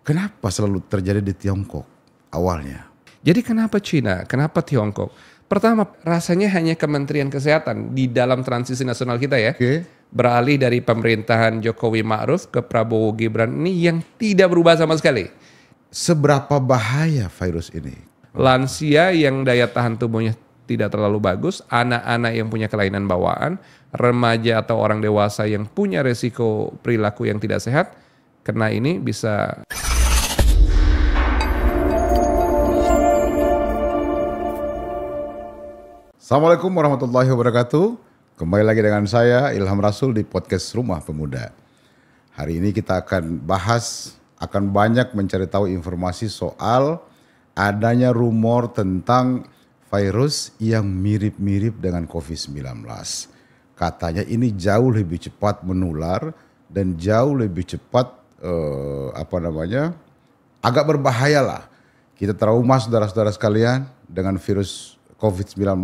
Kenapa selalu terjadi di Tiongkok awalnya? Jadi kenapa Cina? Kenapa Tiongkok? Pertama, rasanya hanya Kementerian Kesehatan di dalam transisi nasional kita ya. Oke. Beralih dari pemerintahan Jokowi Ma'ruf ke Prabowo Gibran ini yang tidak berubah sama sekali. Seberapa bahaya virus ini? Lansia yang daya tahan tubuhnya tidak terlalu bagus, anak-anak yang punya kelainan bawaan, remaja atau orang dewasa yang punya resiko perilaku yang tidak sehat, kena ini bisa. Assalamualaikum warahmatullahi wabarakatuh. Kembali lagi dengan saya Ilham Rasul di podcast Rumah Pemuda. Hari ini kita akan banyak mencari tahu informasi soal adanya rumor tentang virus yang mirip-mirip dengan COVID-19. Katanya ini jauh lebih cepat menular dan jauh lebih cepat agak berbahaya lah. Kita trauma saudara-saudara sekalian dengan virus COVID-19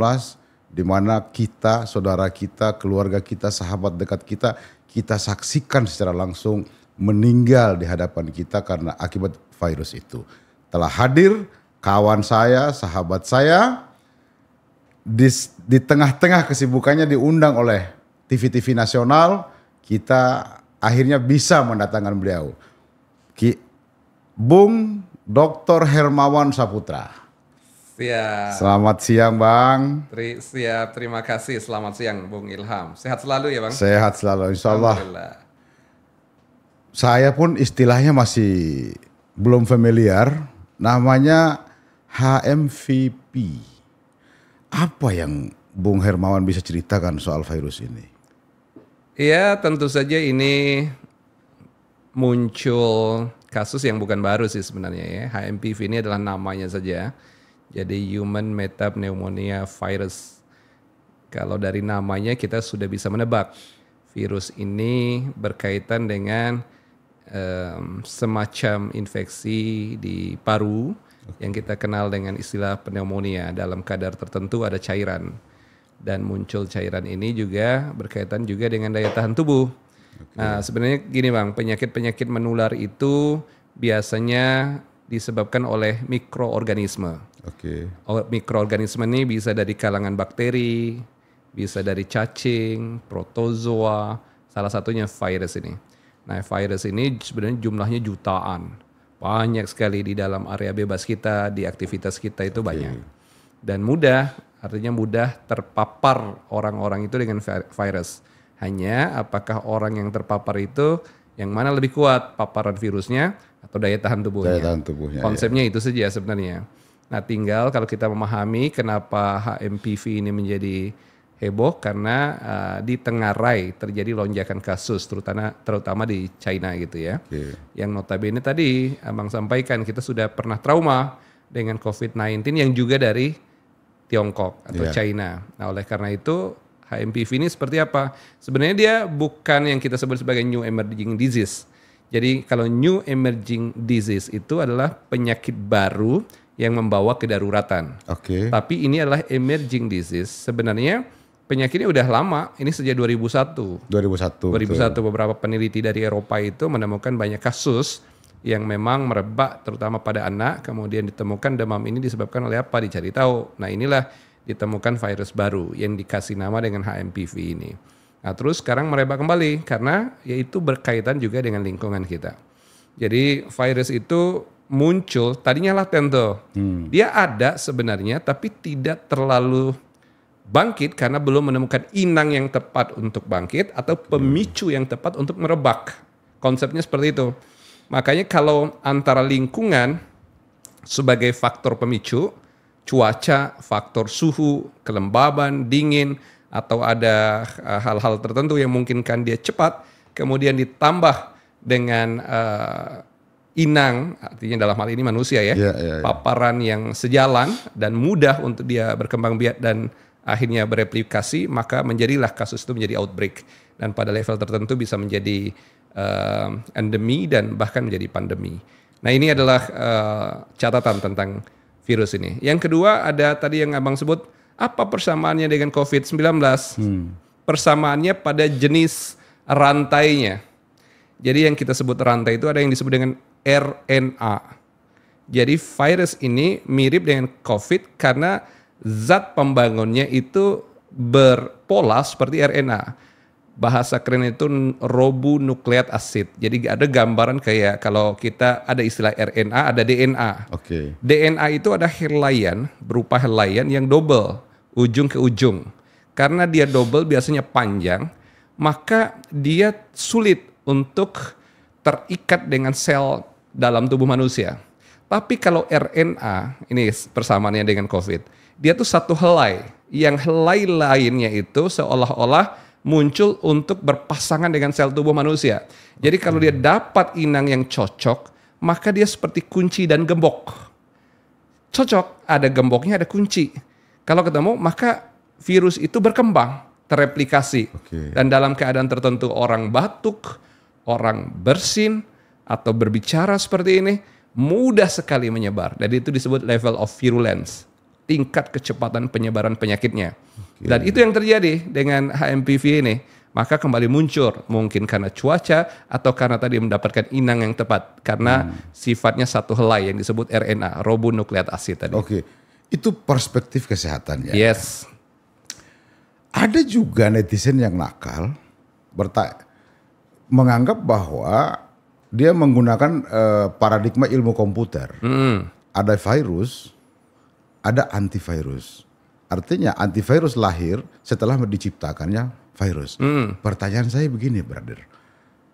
di mana kita, saudara kita, keluarga kita, sahabat dekat kita, kita saksikan secara langsung meninggal di hadapan kita karena akibat virus itu. Telah hadir kawan saya, sahabat saya, di tengah-tengah kesibukannya diundang oleh TV-TV nasional, kita akhirnya bisa mendatangkan beliau. Bung Dr. Hermawan Saputra. Siap. Selamat siang Bang. Siap, terima kasih. Selamat siang Bung Ilham. Sehat selalu ya Bang? Sehat selalu, insya Allah. Alhamdulillah. Saya pun istilahnya masih belum familiar, namanya HMVP. Apa yang Bung Hermawan bisa ceritakan soal virus ini? Iya, tentu saja ini muncul kasus yang bukan baru sih sebenarnya ya. HMPV ini adalah namanya saja. Jadi Human Metapneumonia Virus. Kalau dari namanya kita sudah bisa menebak. Virus ini berkaitan dengan semacam infeksi di paru yang kita kenal dengan istilah pneumonia. Dalam kadar tertentu ada cairan. Dan muncul cairan ini juga berkaitan juga dengan daya tahan tubuh. Okay. Nah sebenarnya gini Bang, penyakit-penyakit menular itu biasanya disebabkan oleh mikroorganisme. Oke. Mikroorganisme ini bisa dari kalangan bakteri, bisa dari cacing, protozoa, salah satunya virus ini. Nah virus ini sebenarnya jumlahnya jutaan. Banyak sekali di dalam area bebas kita, di aktivitas kita itu banyak. Dan artinya mudah terpapar orang-orang itu dengan virus. Hanya apakah orang yang terpapar itu yang mana lebih kuat paparan virusnya atau daya tahan tubuhnya. Daya tahan tubuhnya. Konsepnya itu saja sebenarnya. Nah tinggal kalau kita memahami kenapa HMPV ini menjadi heboh karena di Tenggarai terjadi lonjakan kasus terutama di China gitu ya. Okay. Yang notabene tadi Abang sampaikan kita sudah pernah trauma dengan COVID-19 yang juga dari Tiongkok atau China. Nah oleh karena itu HMPV ini seperti apa? Sebenarnya dia bukan yang kita sebut sebagai New Emerging Disease. Jadi kalau New Emerging Disease itu adalah penyakit baru yang membawa kedaruratan. Oke. Tapi ini adalah Emerging Disease. Sebenarnya penyakitnya udah lama, ini sejak 2001. 2001 beberapa peneliti dari Eropa itu menemukan banyak kasus yang memang merebak terutama pada anak, kemudian ditemukan demam ini disebabkan oleh apa, dicari tahu. Nah inilah ditemukan virus baru yang dikasih nama dengan HMPV ini. Nah terus sekarang merebak kembali karena yaitu berkaitan juga dengan lingkungan kita. Jadi virus itu muncul, tadinya laten tuh. Dia ada sebenarnya tapi tidak terlalu bangkit karena belum menemukan inang yang tepat untuk bangkit atau pemicu yang tepat untuk merebak. Konsepnya seperti itu. Makanya kalau antara lingkungan sebagai faktor pemicu, cuaca, faktor suhu, kelembaban, dingin, atau ada hal-hal tertentu yang memungkinkan dia cepat, kemudian ditambah dengan inang, artinya dalam hal ini manusia ya, paparan yang sejalan dan mudah untuk dia berkembang biak dan akhirnya bereplikasi, maka menjadilah kasus itu menjadi outbreak. Dan pada level tertentu bisa menjadi endemi dan bahkan menjadi pandemi. Nah ini adalah catatan tentang virus ini. Yang kedua ada tadi yang Abang sebut, apa persamaannya dengan COVID-19? Persamaannya pada jenis rantainya. Jadi yang kita sebut rantai itu ada yang disebut dengan RNA. Jadi virus ini mirip dengan COVID karena zat pembangunnya itu berpola seperti RNA. Bahasa keren itu ribonucleic acid. Jadi ada gambaran kayak kalau kita ada istilah RNA, ada DNA. Oke. DNA itu ada helaian, berupa helaian yang double, ujung ke ujung. Karena dia double biasanya panjang, maka dia sulit untuk terikat dengan sel dalam tubuh manusia. Tapi kalau RNA, ini persamaannya dengan COVID, dia tuh satu helai. Yang helai lainnya itu seolah-olah muncul untuk berpasangan dengan sel tubuh manusia. Jadi kalau dia dapat inang yang cocok, maka dia seperti kunci dan gembok. Cocok, ada gemboknya, ada kunci. Kalau ketemu, maka virus itu berkembang, tereplikasi. Dan dalam keadaan tertentu orang batuk, orang bersin, atau berbicara seperti ini, mudah sekali menyebar. Jadi itu disebut level of virulence, tingkat kecepatan penyebaran penyakitnya. Dan itu yang terjadi dengan HMPV ini. Maka kembali muncul, mungkin karena cuaca atau karena tadi mendapatkan inang yang tepat. Karena sifatnya satu helai yang disebut RNA, ribonucleic acid tadi. Oke, itu perspektif kesehatannya. Yes. Ada juga netizen yang nakal, menganggap bahwa dia menggunakan paradigma ilmu komputer. Ada virus, ada antivirus. Artinya antivirus lahir setelah diciptakannya virus. Pertanyaan saya begini, brother.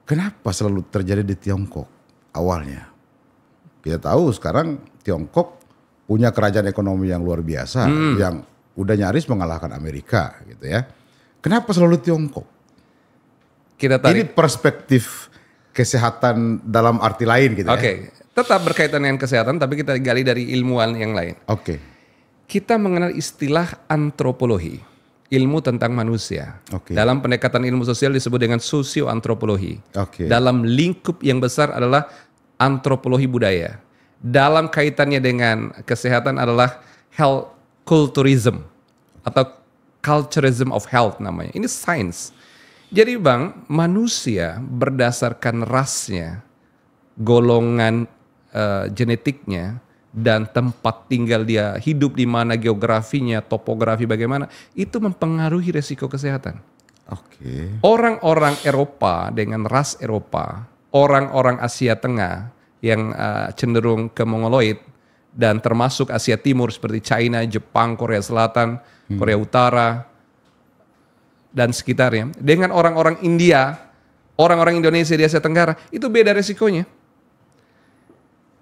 Kenapa selalu terjadi di Tiongkok awalnya? Kita tahu sekarang Tiongkok punya kerajaan ekonomi yang luar biasa, yang udah nyaris mengalahkan Amerika gitu ya. Kenapa selalu Tiongkok? Kita tarik. Ini perspektif kesehatan dalam arti lain gitu ya. Oke, tetap berkaitan dengan kesehatan tapi kita gali dari ilmuwan yang lain. Oke. Kita mengenal istilah antropologi, ilmu tentang manusia. Dalam pendekatan ilmu sosial disebut dengan sosioantropologi. Dalam lingkup yang besar adalah antropologi budaya. Dalam kaitannya dengan kesehatan adalah health culturism atau culturism of health namanya. Ini sains. Jadi Bang, manusia berdasarkan rasnya, golongan genetiknya, dan tempat tinggal dia, hidup di mana, geografinya, topografi bagaimana, itu mempengaruhi resiko kesehatan. Orang-orang Eropa dengan ras Eropa, orang-orang Asia Tengah yang cenderung ke Mongoloid, dan termasuk Asia Timur seperti China, Jepang, Korea Selatan, Korea Utara, dan sekitarnya, dengan orang-orang India, orang-orang Indonesia di Asia Tenggara, itu beda resikonya.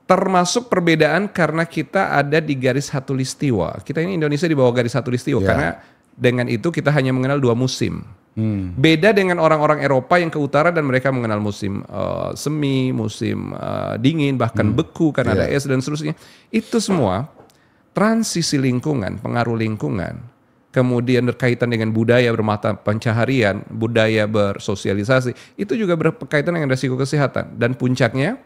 Termasuk perbedaan karena kita ada di garis khatulistiwa. Kita ini Indonesia di bawah garis khatulistiwa, karena dengan itu kita hanya mengenal 2 musim. Beda dengan orang-orang Eropa yang ke utara dan mereka mengenal musim semi, musim dingin, bahkan beku karena ada es dan seterusnya. Itu semua transisi lingkungan, pengaruh lingkungan. Kemudian berkaitan dengan budaya bermata pencaharian, budaya bersosialisasi, itu juga berkaitan dengan risiko kesehatan. Dan puncaknya,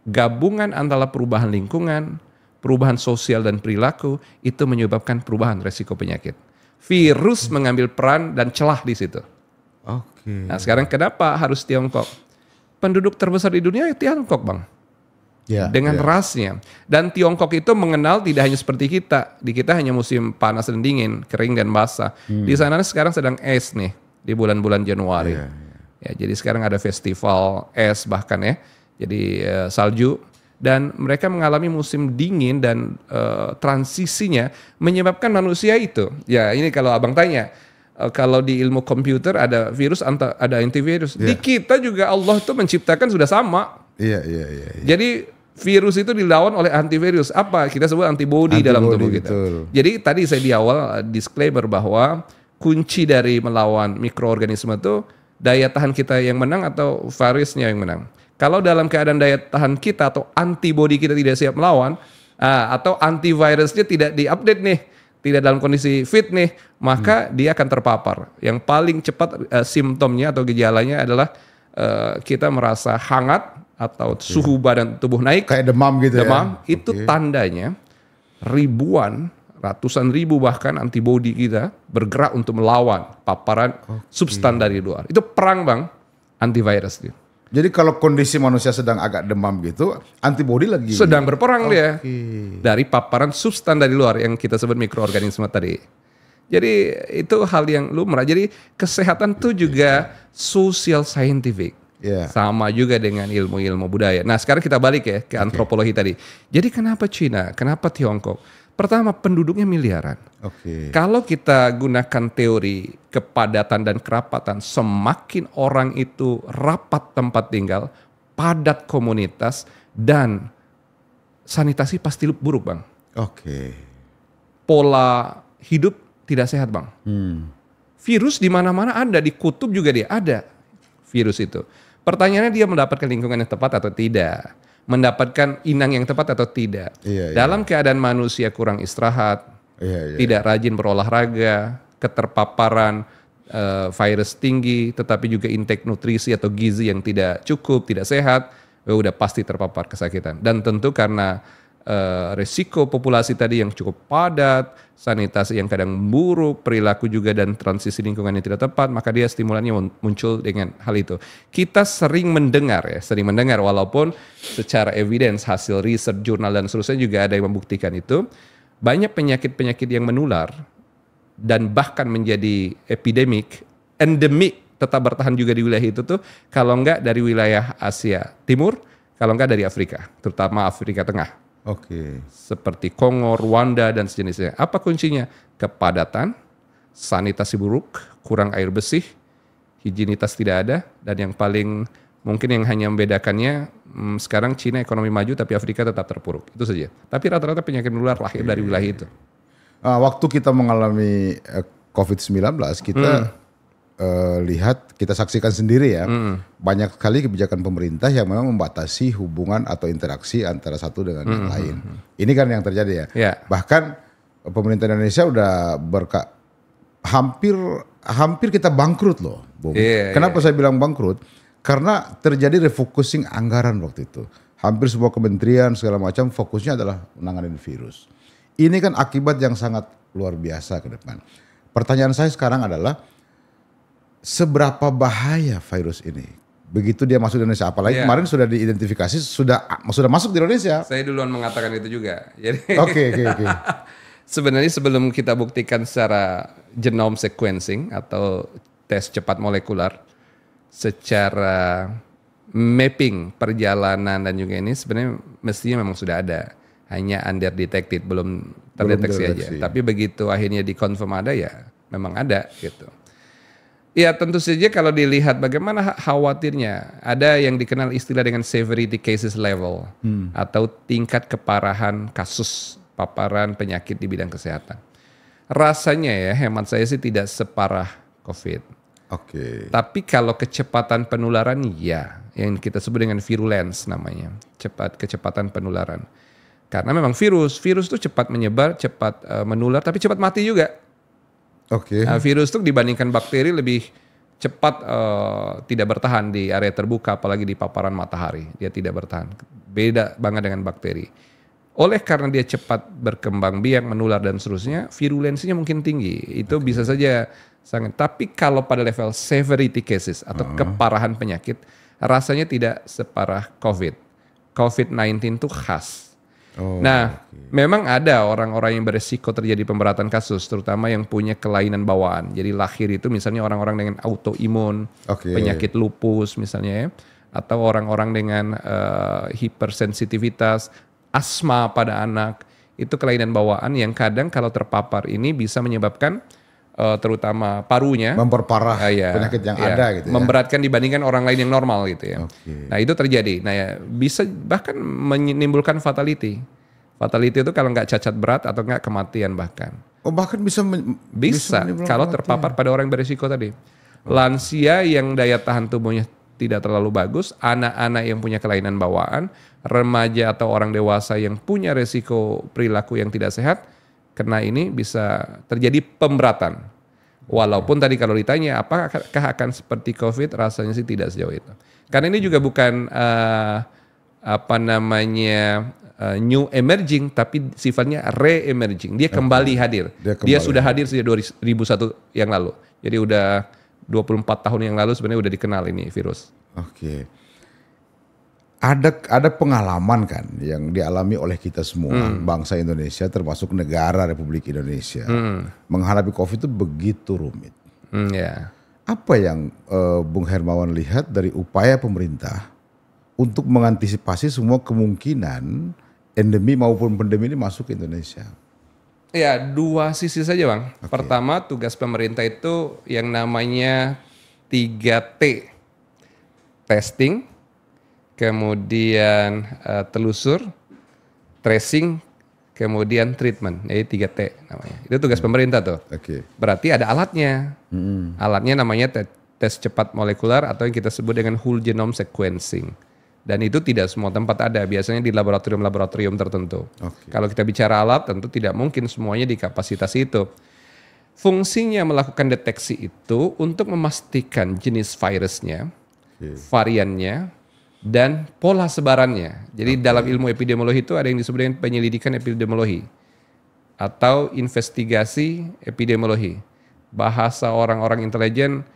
gabungan antara perubahan lingkungan, perubahan sosial dan perilaku, itu menyebabkan perubahan risiko penyakit. Virus mengambil peran dan celah di situ. Nah sekarang kenapa harus Tiongkok? Penduduk terbesar di dunia ya Tiongkok Bang. Dengan rasnya. Dan Tiongkok itu mengenal tidak hanya seperti kita. Di kita hanya musim panas dan dingin, kering dan basah. Di sana sekarang sedang es nih di bulan-bulan Januari. Ya, jadi sekarang ada festival es bahkan ya. Jadi salju. Dan mereka mengalami musim dingin dan transisinya menyebabkan manusia itu. Ya ini kalau abang tanya. Kalau di ilmu komputer ada virus, ada antivirus. Di kita juga Allah itu menciptakan sudah sama. Jadi virus itu dilawan oleh antivirus. Apa? Kita sebut antibody dalam tubuh kita. Jadi tadi saya di awal disclaimer bahwa kunci dari melawan mikroorganisme itu daya tahan kita yang menang atau virusnya yang menang. Kalau dalam keadaan daya tahan kita atau antibody kita tidak siap melawan, atau antivirusnya tidak diupdate nih, tidak dalam kondisi fit nih, maka dia akan terpapar. Yang paling cepat simptomnya atau gejalanya adalah kita merasa hangat, atau suhu badan tubuh naik, kayak demam gitu ya. Itu tandanya ribuan, ratusan ribu bahkan antibodi kita bergerak untuk melawan paparan substan dari luar. Itu perang Bang, antivirus itu. Jadi kalau kondisi manusia sedang agak demam gitu, antibodi lagi sedang berperang dia dari paparan substan dari luar yang kita sebut mikroorganisme tadi. Jadi itu hal yang lumrah. Jadi kesehatan tuh juga social scientific. Sama juga dengan ilmu-ilmu budaya. Nah sekarang kita balik ya ke antropologi tadi. Jadi kenapa Cina? Kenapa Tiongkok? Pertama penduduknya miliaran. Kalau kita gunakan teori kepadatan dan kerapatan, semakin orang itu rapat tempat tinggal, padat komunitas, dan sanitasi pasti buruk Bang. Pola hidup tidak sehat Bang. Virus di mana-mana ada, di kutub juga dia ada virus itu. Pertanyaannya dia mendapatkan lingkungan yang tepat atau tidak? Mendapatkan inang yang tepat atau tidak? Dalam keadaan manusia kurang istirahat, tidak rajin berolahraga, keterpaparan virus tinggi, tetapi juga intake nutrisi atau gizi yang tidak cukup, tidak sehat, udah pasti terpapar kesakitan. Dan tentu karena resiko populasi tadi yang cukup padat, sanitasi yang kadang buruk, perilaku juga dan transisi lingkungan yang tidak tepat, maka dia stimulannya muncul dengan hal itu. Kita sering mendengar walaupun secara evidence, hasil riset, jurnal dan seterusnya juga ada yang membuktikan itu. Banyak penyakit-penyakit yang menular dan bahkan menjadi epidemik, endemik, tetap bertahan juga di wilayah itu tuh, kalau enggak dari wilayah Asia Timur, kalau enggak dari Afrika, terutama Afrika Tengah. Seperti Kongo, Rwanda dan sejenisnya. Apa kuncinya? Kepadatan, sanitasi buruk, kurang air bersih, higienitas tidak ada, dan yang paling mungkin yang hanya membedakannya sekarang Cina ekonomi maju tapi Afrika tetap terpuruk. Itu saja. Tapi rata-rata penyakit menular lahir dari wilayah itu. Waktu kita mengalami COVID-19 kita lihat, kita saksikan sendiri ya, banyak sekali kebijakan pemerintah yang memang membatasi hubungan atau interaksi antara satu dengan yang lain. Ini kan yang terjadi ya. Bahkan pemerintah Indonesia udah hampir kita bangkrut loh, Bung. Kenapa saya bilang bangkrut? Karena terjadi refocusing anggaran waktu itu. Hampir semua kementerian segala macam fokusnya adalah menangani virus. Ini kan akibat yang sangat luar biasa ke depan. Pertanyaan saya sekarang adalah, seberapa bahaya virus ini begitu dia masuk di Indonesia? Apalagi kemarin sudah diidentifikasi, sudah masuk di Indonesia. Saya duluan mengatakan itu juga. Jadi Oke. Sebenarnya sebelum kita buktikan secara genome sequencing atau tes cepat molekular, secara mapping perjalanan dan juga ini sebenarnya mestinya memang sudah ada. Hanya underdetected, belum terdeteksi aja. Tapi begitu akhirnya dikonfirm ada, ya memang ada gitu. Ya tentu saja kalau dilihat bagaimana khawatirnya, ada yang dikenal istilah dengan severity cases level atau tingkat keparahan kasus paparan penyakit di bidang kesehatan. Rasanya ya hemat saya sih tidak separah COVID. Tapi kalau kecepatan penularan ya, yang kita sebut dengan virulence namanya, kecepatan penularan. Karena memang virus tuh cepat menyebar, cepat menular, tapi cepat mati juga. Nah, virus itu dibandingkan bakteri lebih cepat tidak bertahan di area terbuka, apalagi di paparan matahari. Dia tidak bertahan. Beda banget dengan bakteri. Oleh karena dia cepat berkembang biak, menular dan seterusnya, virulensinya mungkin tinggi. Itu bisa saja sangat. Tapi kalau pada level severity cases atau keparahan penyakit, rasanya tidak separah COVID. COVID-19 itu khas. Memang ada orang-orang yang beresiko terjadi pemberatan kasus, terutama yang punya kelainan bawaan. Jadi lahir itu misalnya orang-orang dengan autoimun, penyakit lupus misalnya ya, atau orang-orang dengan hipersensitivitas, asma pada anak, itu kelainan bawaan yang kadang kalau terpapar ini bisa menyebabkan terutama parunya memperparah penyakit yang ada gitu ya. Memberatkan dibandingkan orang lain yang normal gitu ya. Nah itu terjadi. Nah ya bisa bahkan menimbulkan fatality. Fatality itu kalau nggak cacat berat atau nggak kematian bahkan. Bahkan bisa kalau terpapar pada orang yang berisiko tadi. Lansia yang daya tahan tubuhnya tidak terlalu bagus, anak-anak yang punya kelainan bawaan, remaja atau orang dewasa yang punya resiko perilaku yang tidak sehat, kena ini bisa terjadi pemberatan. Walaupun tadi kalau ditanya apakah akan seperti COVID, rasanya sih tidak sejauh itu. Karena ini juga bukan new emerging, tapi sifatnya re-emerging. Dia kembali hadir. Dia sudah hadir sejak 2001 yang lalu. Jadi udah 24 tahun yang lalu sebenarnya udah dikenal ini virus. ada pengalaman kan yang dialami oleh kita semua bangsa Indonesia termasuk negara Republik Indonesia menghadapi COVID itu begitu rumit. Ya. Apa yang Bung Hermawan lihat dari upaya pemerintah untuk mengantisipasi semua kemungkinan endemi maupun pandemi ini masuk ke Indonesia? Ya, dua sisi saja Bang. Okay. Pertama, tugas pemerintah itu yang namanya 3T. Testing, kemudian telusur, tracing, kemudian treatment. Jadi 3T namanya. Itu tugas pemerintah tuh. Okay. Berarti ada alatnya. Alatnya namanya tes cepat molekuler atau yang kita sebut dengan whole genome sequencing. Dan itu tidak semua tempat ada. Biasanya di laboratorium-laboratorium tertentu. Okay. Kalau kita bicara alat, tentu tidak mungkin semuanya di kapasitas itu. Fungsinya melakukan deteksi itu untuk memastikan jenis virusnya, variannya, dan pola sebarannya. Jadi dalam ilmu epidemiologi itu ada yang disebut dengan penyelidikan epidemiologi atau investigasi epidemiologi. Bahasa orang-orang intelijen,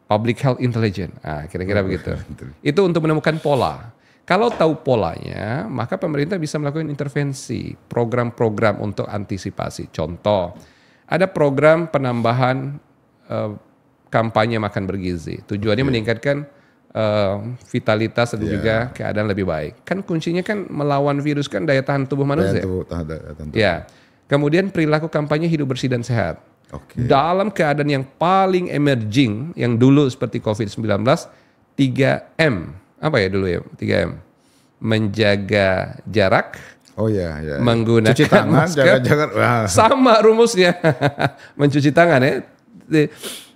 public health intelligence. Kira-kira begitu. Itu untuk menemukan pola. Kalau tahu polanya, maka pemerintah bisa melakukan intervensi, program-program untuk antisipasi. Contoh, ada program penambahan kampanye makan bergizi. Tujuannya meningkatkan vitalitas dan juga keadaan lebih baik. Kan kuncinya kan melawan virus kan daya tahan tubuh manusia. Ya. Kemudian perilaku kampanye hidup bersih dan sehat. Okay. Dalam keadaan yang paling emerging yang dulu seperti COVID-19, 3M. Apa ya dulu ya? 3M. Menjaga jarak. Oh ya. Menggunakan cuci tangan, masker. Sama rumusnya. Mencuci tangan ya.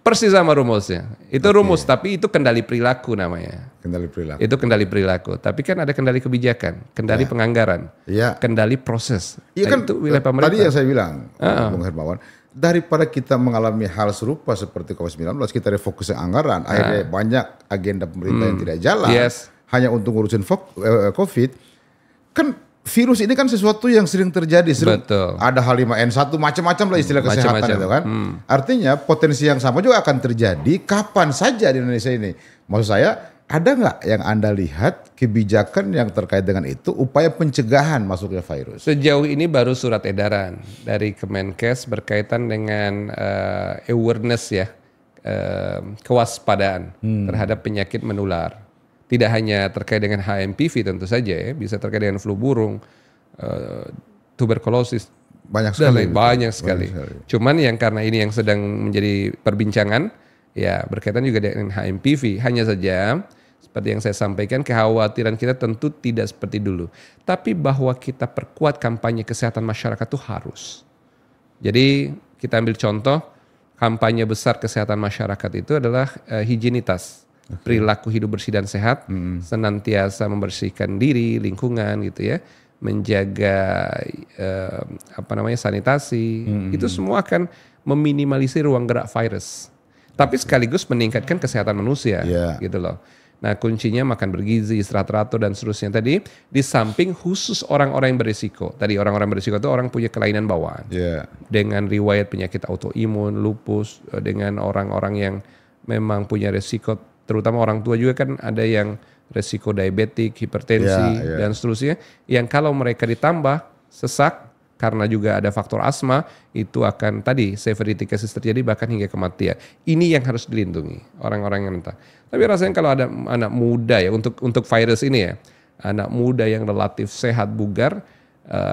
Persis sama rumusnya. Itu rumus, tapi itu kendali perilaku namanya. Kendali perilaku. Itu kendali perilaku. Tapi kan ada kendali kebijakan, kendali penganggaran, kendali proses. Iya kan itu wilayah pemerintah. Tadi yang saya bilang, Bung Hermawan, daripada kita mengalami hal serupa seperti COVID-19, kita refokus ke anggaran, akhirnya banyak agenda pemerintah yang tidak jalan, hanya untuk ngurusin COVID. Kan virus ini kan sesuatu yang sering terjadi, Betul. Ada H5N1 macam-macam lah istilah kesehatan itu kan. Artinya potensi yang sama juga akan terjadi kapan saja di Indonesia ini. Maksud saya, ada nggak yang Anda lihat kebijakan yang terkait dengan itu, upaya pencegahan masuknya virus? Sejauh ini baru surat edaran dari Kemenkes berkaitan dengan awareness ya, kewaspadaan terhadap penyakit menular. Tidak hanya terkait dengan HMPV tentu saja ya, bisa terkait dengan flu burung, tuberkulosis, banyak sekali. Banyak sekali. Cuman yang karena ini yang sedang menjadi perbincangan, ya berkaitan juga dengan HMPV. Hanya saja seperti yang saya sampaikan, kekhawatiran kita tentu tidak seperti dulu. Tapi bahwa kita perkuat kampanye kesehatan masyarakat itu harus. Jadi kita ambil contoh, kampanye besar kesehatan masyarakat itu adalah higienitas. Perilaku hidup bersih dan sehat, senantiasa membersihkan diri, lingkungan gitu ya, menjaga sanitasi, itu semua akan meminimalisir ruang gerak virus. Tapi sekaligus meningkatkan kesehatan manusia, gitu loh. Nah kuncinya makan bergizi, istirahat teratur dan seterusnya tadi. Di samping khusus orang-orang yang berisiko. Tadi orang-orang berisiko itu orang punya kelainan bawaan, dengan riwayat penyakit autoimun, lupus, dengan orang-orang yang memang punya risiko. Terutama orang tua juga kan ada yang resiko diabetik, hipertensi dan seterusnya. Yang kalau mereka ditambah sesak karena juga ada faktor asma, itu akan tadi severity cases terjadi bahkan hingga kematian. Ini yang harus dilindungi orang-orang yang rentan. Tapi rasanya kalau ada anak muda ya untuk virus ini ya, anak muda yang relatif sehat bugar,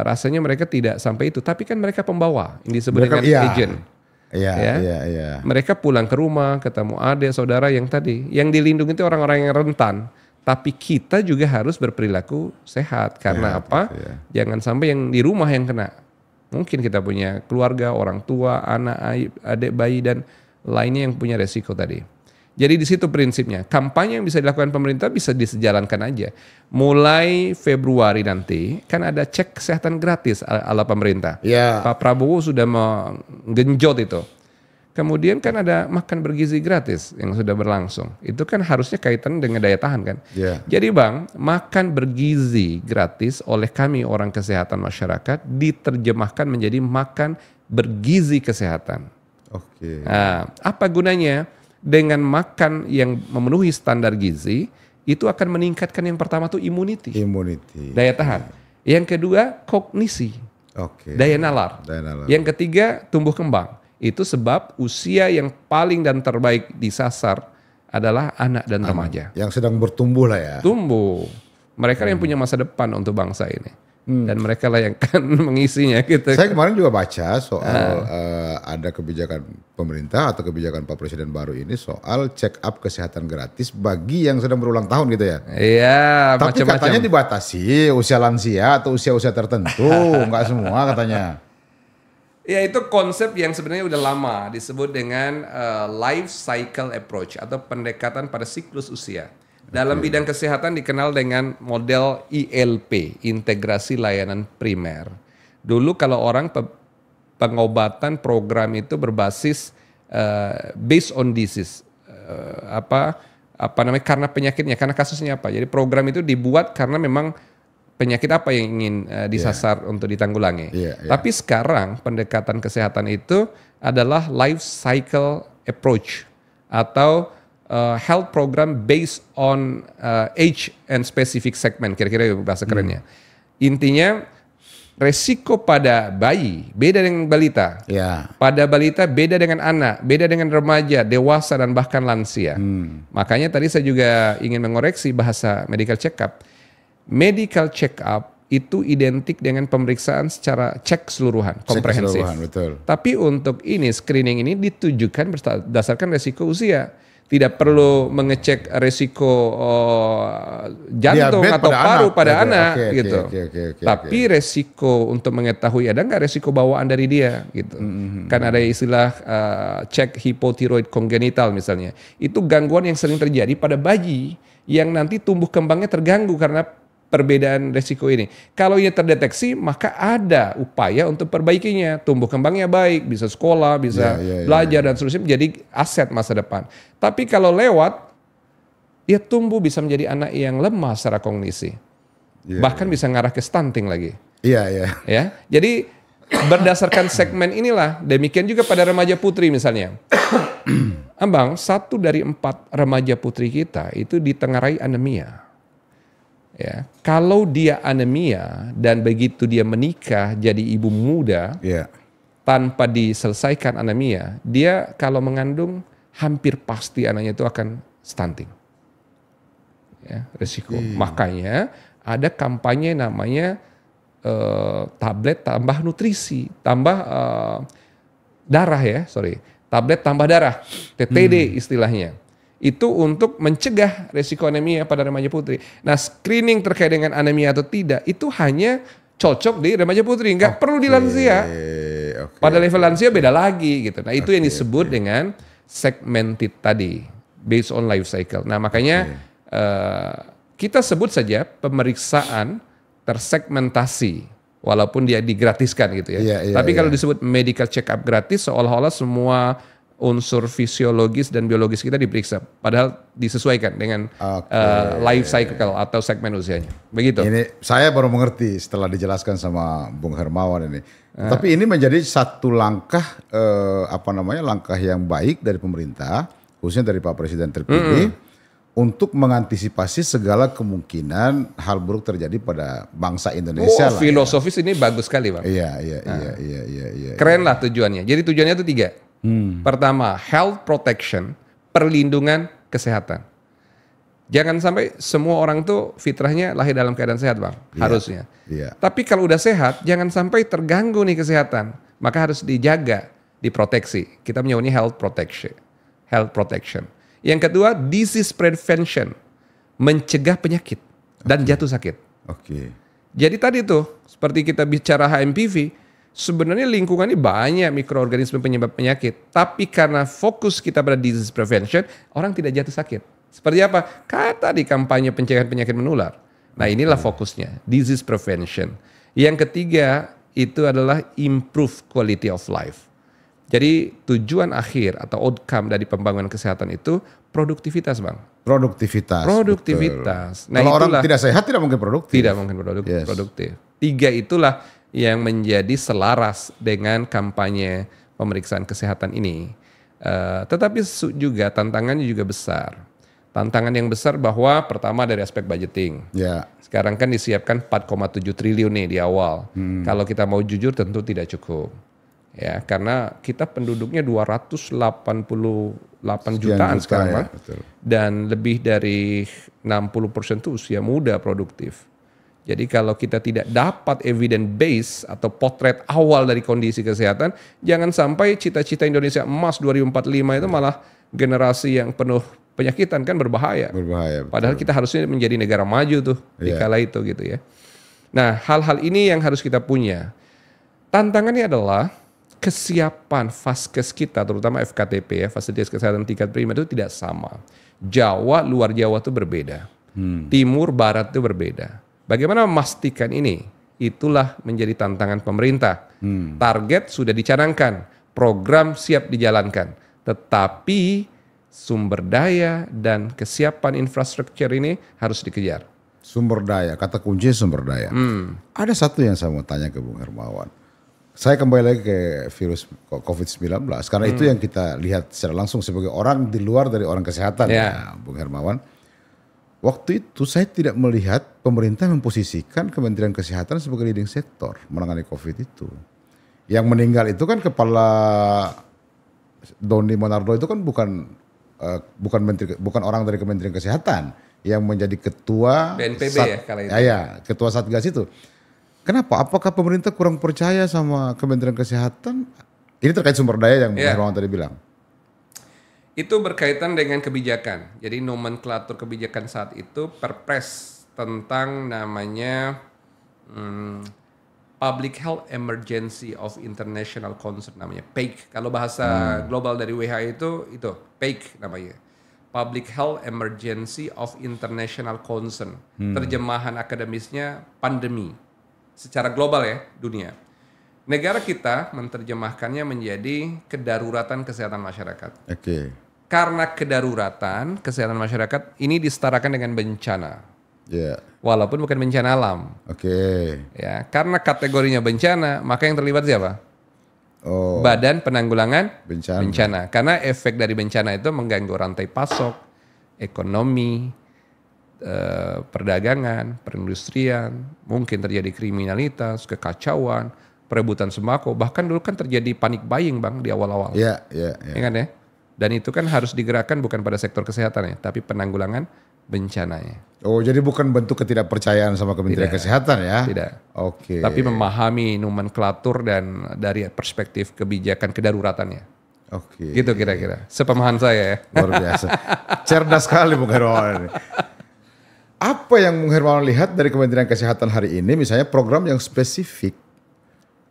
rasanya mereka tidak sampai itu. Tapi kan mereka pembawa, ini disebut dengan agent. Iya. Mereka pulang ke rumah, ketemu adik, saudara yang tadi. Yang dilindungi itu orang-orang yang rentan. Tapi kita juga harus berperilaku sehat. Karena apa? Jangan sampai yang di rumah yang kena. Mungkin kita punya keluarga, orang tua, anak, adik, bayi, dan lainnya yang punya resiko tadi. Jadi di situ prinsipnya. Kampanye yang bisa dilakukan pemerintah bisa disejalankan aja. Mulai Februari nanti kan ada cek kesehatan gratis ala pemerintah. Pak Prabowo sudah menggenjot itu. Kemudian kan ada makan bergizi gratis yang sudah berlangsung. Itu kan harusnya kaitan dengan daya tahan kan. Jadi Bang, makan bergizi gratis oleh kami orang kesehatan masyarakat diterjemahkan menjadi makan bergizi kesehatan. Nah, apa gunanya? Dengan makan yang memenuhi standar gizi, itu akan meningkatkan yang pertama tuh immunity. Daya tahan. Yang kedua kognisi. Daya nalar. Yang ketiga tumbuh kembang. Itu sebab usia yang paling dan terbaik disasar adalah anak dan remaja. Yang sedang bertumbuh lah ya. Tumbuh. Mereka yang punya masa depan untuk bangsa ini. Dan mereka lah yang akan mengisinya gitu. Saya kemarin juga baca soal ada kebijakan pemerintah atau kebijakan Pak Presiden baru ini soal check up kesehatan gratis bagi yang sedang berulang tahun gitu ya. Iya, tapi macam-macam. Katanya dibatasi usia lansia atau usia-usia tertentu, nggak semua katanya. Ya itu konsep yang sebenarnya udah lama disebut dengan life cycle approach atau pendekatan pada siklus usia. Dalam bidang kesehatan dikenal dengan model ILP, integrasi layanan primer. Dulu kalau orang pengobatan program itu berbasis based on disease, karena penyakitnya, karena kasusnya apa. Jadi program itu dibuat karena memang penyakit apa yang ingin disasar untuk ditanggulangi. Tapi sekarang pendekatan kesehatan itu adalah life cycle approach atau health program based on age and specific segment, kira-kira bahasa kerennya. Intinya resiko pada bayi beda dengan balita. Pada balita beda dengan anak, beda dengan remaja, dewasa dan bahkan lansia. Makanya tadi saya juga ingin mengoreksi bahasa medical check up. Medical check up itu identik dengan pemeriksaan secara cek keseluruhan, komprehensif. Tapi untuk ini screening ini ditujukan berdasarkan resiko usia. Tidak perlu mengecek resiko jantung atau paru pada anak gitu. Tapi resiko untuk mengetahui ada nggak resiko bawaan dari dia gitu. Kan ada istilah cek hipotiroid kongenital misalnya. Itu gangguan yang sering terjadi pada bayi yang nanti tumbuh kembangnya terganggu karena perbedaan resiko ini. Kalau ini terdeteksi, maka ada upaya untuk perbaikinya. Tumbuh kembangnya baik, bisa sekolah, bisa belajar dan seterusnya menjadi aset masa depan. Tapi kalau lewat, dia tumbuh bisa menjadi anak yang lemah secara kognisi. Bahkan bisa ngarah ke stunting lagi. Ya, jadi berdasarkan segmen inilah, demikian juga pada remaja putri misalnya. Abang, 1 dari 4 remaja putri kita itu ditengarai anemia. Ya, kalau dia anemia dan begitu dia menikah jadi ibu muda tanpa diselesaikan anemia, dia kalau mengandung hampir pasti anaknya itu akan stunting. Ya, resiko. Makanya ada kampanye namanya tablet tambah nutrisi, tambah darah ya, tablet tambah darah, TTD istilahnya. Itu untuk mencegah resiko anemia pada remaja putri. Nah, screening terkait dengan anemia atau tidak itu hanya cocok di remaja putri, nggak perlu di lansia. Pada level lansia beda lagi gitu. Nah, itu yang disebut dengan segmented tadi, based on life cycle. Nah, makanya kita sebut saja pemeriksaan tersegmentasi, walaupun dia digratiskan gitu ya. Tapi kalau disebut medical check up gratis, seolah-olah semua unsur fisiologis dan biologis kita diperiksa, padahal disesuaikan dengan life cycle atau segmen usianya. Begitu. Ini saya baru mengerti setelah dijelaskan sama Bung Hermawan ini. Tapi ini menjadi satu langkah langkah yang baik dari pemerintah, khususnya dari Pak Presiden terpilih, untuk mengantisipasi segala kemungkinan hal buruk terjadi pada bangsa Indonesia. Filosofis ini bagus sekali, Bang. Iya. Keren lah tujuannya. Jadi tujuannya itu 3. Pertama, health protection, perlindungan kesehatan. Jangan sampai semua orang tuh fitrahnya lahir dalam keadaan sehat, Bang. Harusnya. Tapi kalau udah sehat, jangan sampai terganggu nih kesehatan. Maka harus dijaga, diproteksi. Kita menyebutnya health protection. Yang kedua, disease prevention, mencegah penyakit dan jatuh sakit. Jadi tadi tuh, seperti kita bicara HMPV, sebenarnya lingkungan ini banyak mikroorganisme penyebab penyakit. Tapi karena fokus kita pada disease prevention, orang tidak jatuh sakit. Seperti apa? Kata di kampanye pencegahan penyakit menular. Nah, inilah fokusnya, disease prevention. Yang ketiga, itu adalah improve quality of life. Jadi tujuan akhir atau outcome dari pembangunan kesehatan itu produktivitas, Bang. Produktivitas. Nah, kalau orang tidak sehat tidak mungkin produktif. Tidak mungkin produktif. 3 itulah yang menjadi selaras dengan kampanye pemeriksaan kesehatan ini. Tetapi juga tantangannya juga besar. Tantangan yang besar bahwa pertama dari aspek budgeting. Ya. Sekarang kan disiapkan 4,7 triliun nih di awal. Kalau kita mau jujur tentu tidak cukup. Ya, karena kita penduduknya 288 jutaan sekarang, Bang. Betul. Dan lebih dari 60% itu usia muda produktif. Jadi kalau kita tidak dapat evidence base atau potret awal dari kondisi kesehatan, jangan sampai cita-cita Indonesia emas 2045 itu malah generasi yang penuh penyakitan, kan berbahaya. Betul. Padahal kita harusnya menjadi negara maju tuh di kala itu gitu ya. Nah, hal-hal ini yang harus kita punya. Tantangannya adalah kesiapan vaskes kita, terutama FKTP ya, fasilitas kesehatan tingkat prima itu tidak sama. Jawa, luar Jawa itu berbeda. Timur, barat itu berbeda. Bagaimana memastikan ini? Itulah menjadi tantangan pemerintah. Target sudah dicanangkan, program siap dijalankan. Tetapi sumber daya dan kesiapan infrastruktur ini harus dikejar. Sumber daya, kata kunci sumber daya. Ada satu yang saya mau tanya ke Bung Hermawan. Saya kembali lagi ke virus COVID-19 karena itu yang kita lihat secara langsung sebagai orang di luar dari orang kesehatan ya, Bung Hermawan. Waktu itu saya tidak melihat pemerintah memposisikan Kementerian Kesehatan sebagai leading sektor menangani COVID itu. Yang meninggal itu kan kepala Doni Monardo itu kan bukan orang dari Kementerian Kesehatan yang menjadi ketua BNPB ya kala itu. Ya, ketua Satgas itu. Kenapa? Apakah pemerintah kurang percaya sama Kementerian Kesehatan? Ini terkait sumber daya yang Bung Hermawan tadi bilang. Itu berkaitan dengan kebijakan. Jadi nomenklatur kebijakan saat itu Perpres tentang namanya Public Health Emergency of International Concern, namanya PHEIC. Kalau bahasa global dari WHO itu PHEIC namanya. Public Health Emergency of International Concern. Terjemahan akademisnya pandemi. Secara global ya, dunia. Negara kita menerjemahkannya menjadi kedaruratan kesehatan masyarakat. Oke. Karena kedaruratan kesehatan masyarakat ini disetarakan dengan bencana. Ya. Walaupun bukan bencana alam. Oke. Ya, karena kategorinya bencana, maka yang terlibat siapa? Oh. Badan Penanggulangan Bencana. Karena efek dari bencana itu mengganggu rantai pasok, ekonomi, perdagangan, perindustrian, mungkin terjadi kriminalitas, kekacauan, perebutan sembako, bahkan dulu kan terjadi panic buying Bang di awal-awal. Iya. Ya kan ya? Dan itu kan harus digerakkan bukan pada sektor kesehatan ya, tapi penanggulangan bencananya. Oh, jadi bukan bentuk ketidakpercayaan sama Kementerian Kesehatan ya? Tidak. Oke. Tapi memahami nomenklatur dan dari perspektif kebijakan kedaruratannya. Oke. Gitu kira-kira. Sepemahaman saya ya. Luar biasa. Cerdas sekali Bung Hermawan. Apa yang Bung Hermawan lihat dari Kementerian Kesehatan hari ini, misalnya program yang spesifik?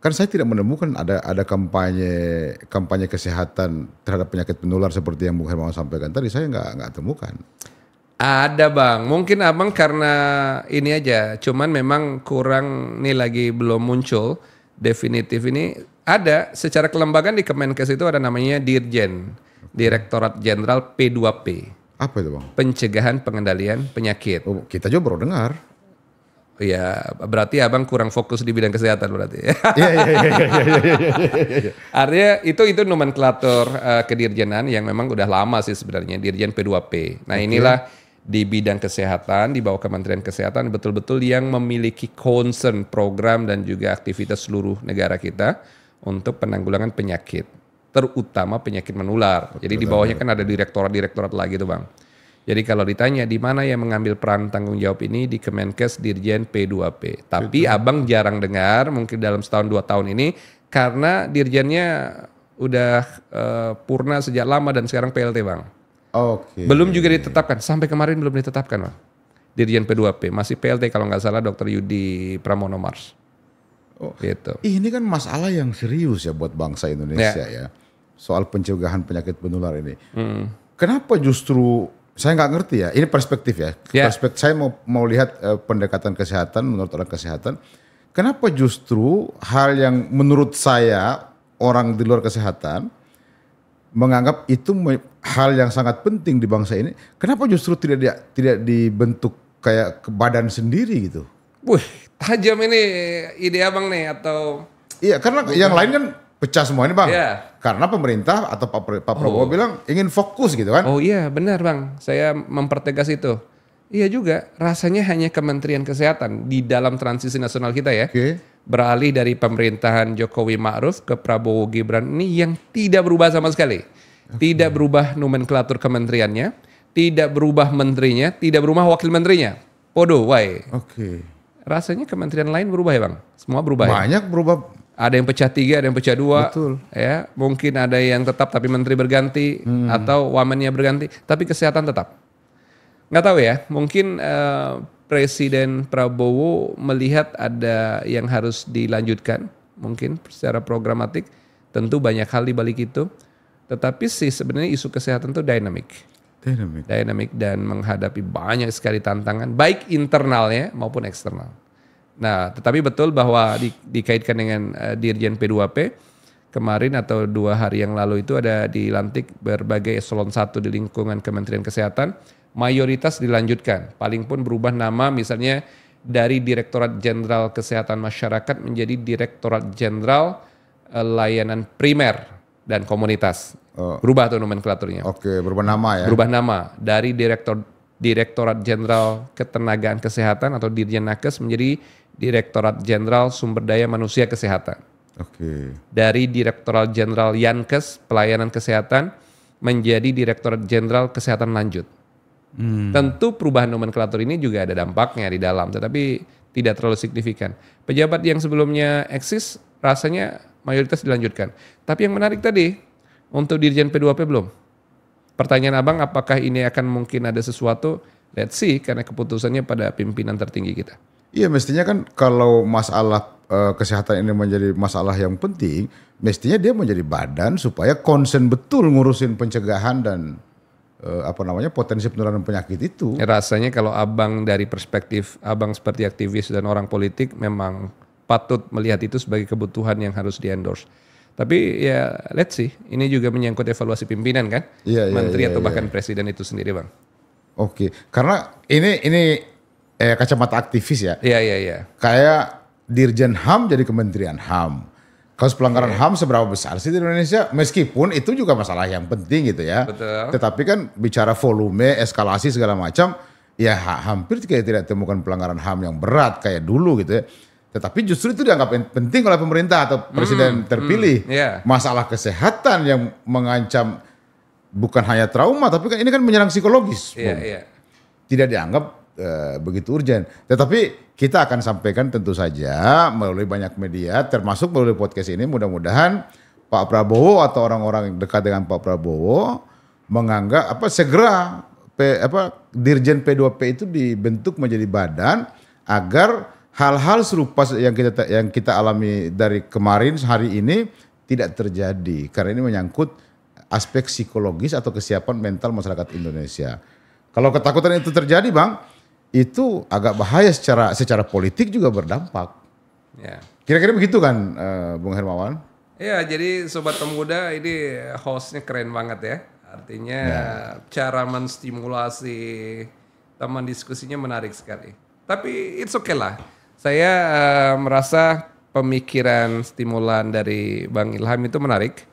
Kan saya tidak menemukan ada kampanye kesehatan terhadap penyakit menular seperti yang Bung Hermawan sampaikan tadi. Saya nggak temukan. Ada Bang, mungkin Abang karena ini aja, cuman memang kurang nih lagi belum muncul definitif ini. Ada secara kelembagaan di Kemenkes itu ada namanya Dirjen, Direktorat Jenderal P2P. Apa itu Bang? Pencegahan Pengendalian Penyakit. Oh, kita juga baru dengar. Ya, berarti Abang kurang fokus di bidang kesehatan berarti. Iya. Artinya itu nomenklatur kedirjenan yang memang udah lama sih sebenarnya, Dirjen P2P. Nah, inilah di bidang kesehatan di bawah Kementerian Kesehatan betul-betul yang memiliki concern program dan juga aktivitas seluruh negara kita untuk penanggulangan penyakit, terutama penyakit menular. Jadi di bawahnya kan ada direktorat-direktorat lagi tuh Bang. Jadi kalau ditanya di mana yang mengambil peran tanggung jawab ini, di Kemenkes Dirjen P2P. Tapi Abang jarang dengar mungkin dalam setahun 2 tahun ini karena dirjennya udah purna sejak lama dan sekarang PLT Bang. Oke. Belum juga ditetapkan, sampai kemarin belum ditetapkan Bang. Dirjen P2P, masih PLT kalau nggak salah Dr. Yudi Pramono Mars. Oh, gitu. Ini kan masalah yang serius ya buat bangsa Indonesia ya. Soal pencegahan penyakit menular ini. Kenapa justru, saya nggak ngerti ya, ini perspektif ya. Perspektif saya mau lihat pendekatan kesehatan menurut orang kesehatan. Kenapa justru hal yang menurut saya orang di luar kesehatan menganggap itu hal yang sangat penting di bangsa ini, kenapa justru tidak dibentuk kayak badan sendiri gitu? Wih, tajam ini ide Abang nih atau? Iya, karena yang lain kan pecah semua ini Bang. Iya. Karena pemerintah atau Pak Prabowo bilang ingin fokus gitu kan. Oh iya benar Bang, saya mempertegas itu. Iya juga, rasanya hanya Kementerian Kesehatan di dalam transisi nasional kita ya. Beralih dari pemerintahan Jokowi Ma'ruf ke Prabowo Gibran ini yang tidak berubah sama sekali. Tidak berubah nomenklatur kementeriannya, tidak berubah menterinya, tidak berubah wakil menterinya. Podo, wae. Rasanya kementerian lain berubah ya Bang? Semua berubah Banyak berubah. Ada yang pecah 3, ada yang pecah 2. Betul. Ya, mungkin ada yang tetap tapi menteri berganti atau wamennya berganti, tapi kesehatan tetap. Nggak tahu ya, mungkin Presiden Prabowo melihat ada yang harus dilanjutkan, mungkin secara programatik. Tentu banyak hal di balik itu, tetapi sih sebenarnya isu kesehatan itu dynamic dan menghadapi banyak sekali tantangan, baik internalnya maupun eksternal. Nah, tetapi betul bahwa dikaitkan dengan Dirjen P2P, kemarin atau 2 hari yang lalu itu ada dilantik berbagai eselon 1 di lingkungan Kementerian Kesehatan, mayoritas dilanjutkan. Paling pun berubah nama misalnya dari Direktorat Jenderal Kesehatan Masyarakat menjadi Direktorat Jenderal Layanan Primer dan Komunitas. Berubah tuh nomenklaturnya. Berubah nama ya. Berubah nama dari Direktorat Jenderal Ketenagaan Kesehatan atau Dirjen Nakes menjadi Direktorat Jenderal Sumber Daya Manusia Kesehatan. Dari Direktorat Jenderal Yankes Pelayanan Kesehatan menjadi Direktorat Jenderal Kesehatan Lanjut. Tentu perubahan nomenklatur ini juga ada dampaknya di dalam, tetapi tidak terlalu signifikan. Pejabat yang sebelumnya eksis rasanya mayoritas dilanjutkan. Tapi yang menarik tadi, untuk Dirjen P2P belum. Pertanyaan Abang, apakah ini akan mungkin ada sesuatu? Let's see, karena keputusannya pada pimpinan tertinggi kita. Iya, mestinya kan kalau masalah kesehatan ini menjadi masalah yang penting, mestinya dia menjadi badan supaya konsen betul ngurusin pencegahan dan potensi penularan penyakit itu. Rasanya kalau Abang dari perspektif Abang seperti aktivis dan orang politik memang patut melihat itu sebagai kebutuhan yang harus di-endorse. Tapi ya let's see, ini juga menyangkut evaluasi pimpinan kan, menteri atau bahkan presiden itu sendiri Bang. Karena ini kacamata aktivis ya. Iya. Kayak Dirjen HAM jadi Kementerian HAM. Kasus pelanggaran HAM seberapa besar sih di Indonesia? Meskipun itu juga masalah yang penting gitu ya. Betul. Tetapi kan bicara volume, eskalasi segala macam, ya hampir tidak temukan pelanggaran HAM yang berat kayak dulu gitu ya. Tetapi justru itu dianggap penting oleh pemerintah atau presiden terpilih. Masalah kesehatan yang mengancam bukan hanya trauma, tapi kan ini kan menyerang psikologis. Tidak dianggap begitu urgen. Tetapi kita akan sampaikan tentu saja melalui banyak media, termasuk melalui podcast ini. Mudah-mudahan Pak Prabowo atau orang-orang dekat dengan Pak Prabowo menganggap segera Dirjen P2P itu dibentuk menjadi badan agar hal-hal serupa yang kita alami dari kemarin hari ini tidak terjadi, karena ini menyangkut aspek psikologis atau kesiapan mental masyarakat Indonesia. Kalau ketakutan itu terjadi Bang, itu agak bahaya secara politik juga berdampak. Kira-kira begitu kan Bung Hermawan? Ya, jadi Sobat Pemuda ini hostnya keren banget ya. Artinya cara menstimulasi teman diskusinya menarik sekali. Tapi it's okay lah. Saya merasa pemikiran stimulan dari Bang Ilham itu menarik.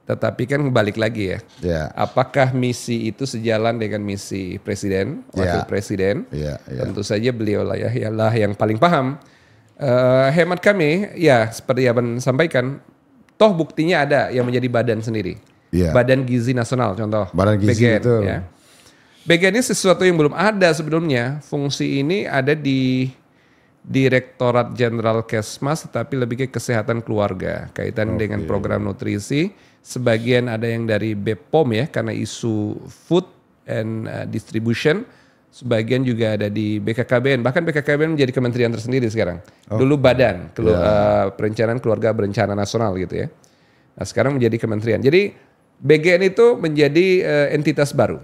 Tetapi kan balik lagi ya. Apakah misi itu sejalan dengan misi presiden, wakil presiden? Tentu saja beliau lah yang paling paham. Hemat kami, ya seperti Abang sampaikan, toh buktinya ada yang menjadi badan sendiri. Badan Gizi Nasional contoh. Badan Gizi BGN, itu. Ya. BGN ini sesuatu yang belum ada sebelumnya. Fungsi ini ada di Direktorat Jenderal Kesmas, tetapi lebih ke kesehatan keluarga, kaitan dengan program nutrisi. Sebagian ada yang dari BPOM ya, karena isu food and distribution. Sebagian juga ada di BKKBN, bahkan BKKBN menjadi kementerian tersendiri sekarang. Dulu badan, perencanaan keluarga berencana nasional gitu ya. Nah sekarang menjadi kementerian. Jadi BGN itu menjadi entitas baru.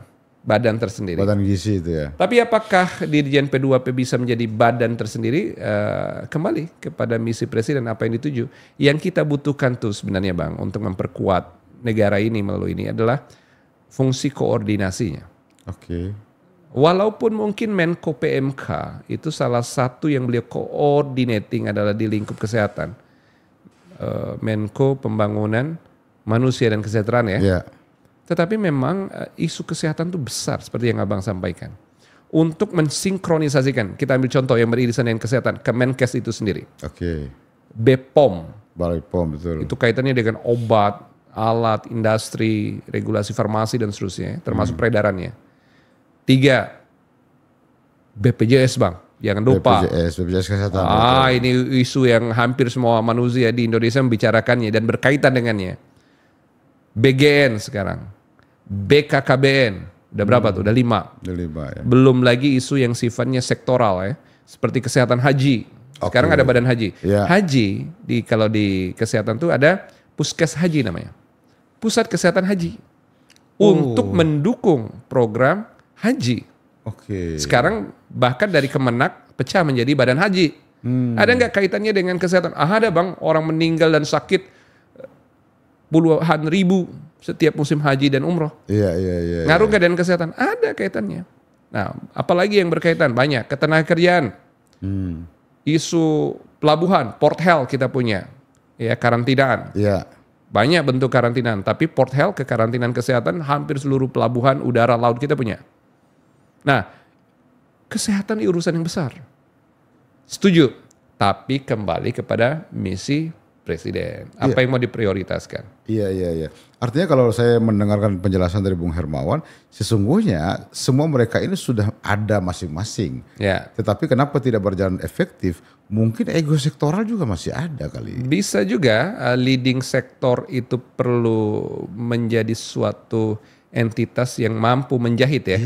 Badan tersendiri. Badan gizi itu ya. Tapi apakah Dirjen P2P bisa menjadi badan tersendiri? Kembali kepada misi presiden apa yang dituju. Yang kita butuhkan tuh sebenarnya Bang untuk memperkuat negara ini melalui ini adalah fungsi koordinasinya. Walaupun mungkin Menko PMK itu salah satu yang beliau coordinating adalah di lingkup kesehatan. Menko Pembangunan Manusia dan Kesejahteraan ya. Yeah. Tetapi memang isu kesehatan itu besar seperti yang Abang sampaikan. Untuk mensinkronisasikan, kita ambil contoh yang beririsan dengan kesehatan, Kemenkes itu sendiri. Oke. BPOM. Balai POM, betul. Itu kaitannya dengan obat, alat, industri, regulasi farmasi dan seterusnya, termasuk peredarannya. 3, BPJS Bang, jangan lupa. BPJS Kesehatan. Ini isu yang hampir semua manusia di Indonesia membicarakannya dan berkaitan dengannya. BGN sekarang, BKKBN, udah berapa tuh? Udah 5. Udah 5 ya. Belum lagi isu yang sifatnya sektoral ya, seperti kesehatan haji. Sekarang ada badan haji. Yeah. Haji kalau di kesehatan tuh ada Puskes Haji namanya, pusat kesehatan haji, untuk mendukung program haji. Oke. Sekarang bahkan dari Kemenak pecah menjadi badan haji. Ada nggak kaitannya dengan kesehatan? Ada Bang, orang meninggal dan sakit puluhan ribu setiap musim haji dan umroh. Iya. Ngaruh nggak dengan kesehatan? Ada kaitannya. Nah, apalagi yang berkaitan banyak, ketenagakerjaan, isu pelabuhan, Port Health kita punya, ya karantinaan. Iya. Banyak bentuk karantinaan, tapi Port Health kekarantinaan kesehatan hampir seluruh pelabuhan udara laut kita punya. Nah, kesehatan ini urusan yang besar. Setuju, tapi kembali kepada misi Presiden. Apa yang mau diprioritaskan? Iya. Artinya kalau saya mendengarkan penjelasan dari Bung Hermawan, sesungguhnya semua mereka ini sudah ada masing-masing. Ya. Tetapi kenapa tidak berjalan efektif? Mungkin ego sektoral juga masih ada kali. Bisa juga leading sektor itu perlu menjadi suatu entitas yang mampu menjahit ya.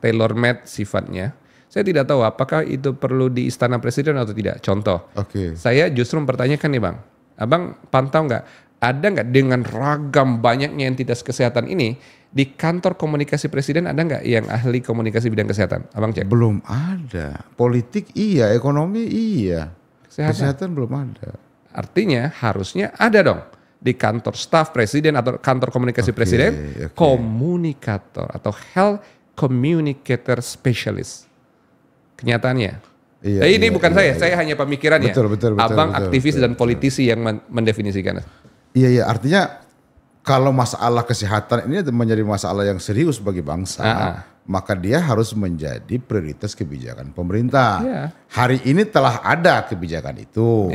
Tailor made sifatnya. Saya tidak tahu apakah itu perlu di Istana Presiden atau tidak. Contoh, saya justru mempertanyakan nih Bang. Abang pantau nggak, ada nggak dengan ragam banyaknya entitas kesehatan ini, di kantor komunikasi Presiden ada nggak yang ahli komunikasi bidang kesehatan? Abang cek. Belum ada. Politik iya, ekonomi iya. Kesehatan belum ada. Artinya harusnya ada dong di kantor staf Presiden atau kantor komunikasi Presiden, komunikator atau health communicator specialist. Kenyataannya. Ini bukan saya hanya pemikirannya. Betul, Abang aktivis dan politisi yang mendefinisikan. Iya, artinya kalau masalah kesehatan ini menjadi masalah yang serius bagi bangsa, maka dia harus menjadi prioritas kebijakan pemerintah. Hari ini telah ada kebijakan itu,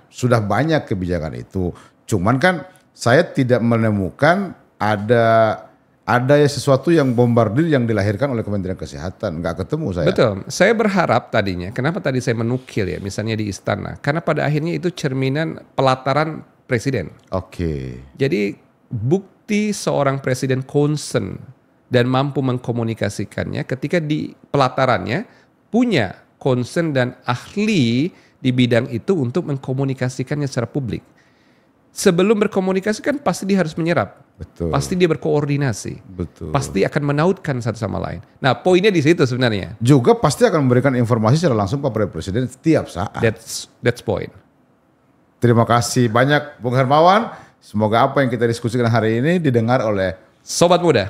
sudah banyak kebijakan itu. Cuman kan saya tidak menemukan ada sesuatu yang bombardir yang dilahirkan oleh Kementerian Kesehatan. Nggak ketemu saya. Betul. Saya berharap tadinya, kenapa tadi saya menukil ya misalnya di istana. Karena pada akhirnya itu cerminan pelataran presiden. Jadi bukti seorang presiden concern dan mampu mengkomunikasikannya ketika di pelatarannya punya concern dan ahli di bidang itu untuk mengkomunikasikannya secara publik. Sebelum berkomunikasi kan pasti dia harus menyerap. Pasti dia berkoordinasi. Pasti akan menautkan satu sama lain. Nah, poinnya di situ sebenarnya. Juga pasti akan memberikan informasi secara langsung kepada Presiden setiap saat. That's point. Terima kasih banyak Bung Hermawan. Semoga apa yang kita diskusikan hari ini didengar oleh Sobat Muda,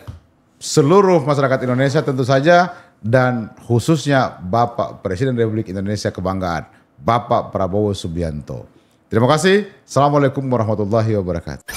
seluruh masyarakat Indonesia tentu saja, dan khususnya Bapak Presiden Republik Indonesia kebanggaan, Bapak Prabowo Subianto. Terima kasih. Assalamualaikum warahmatullahi wabarakatuh.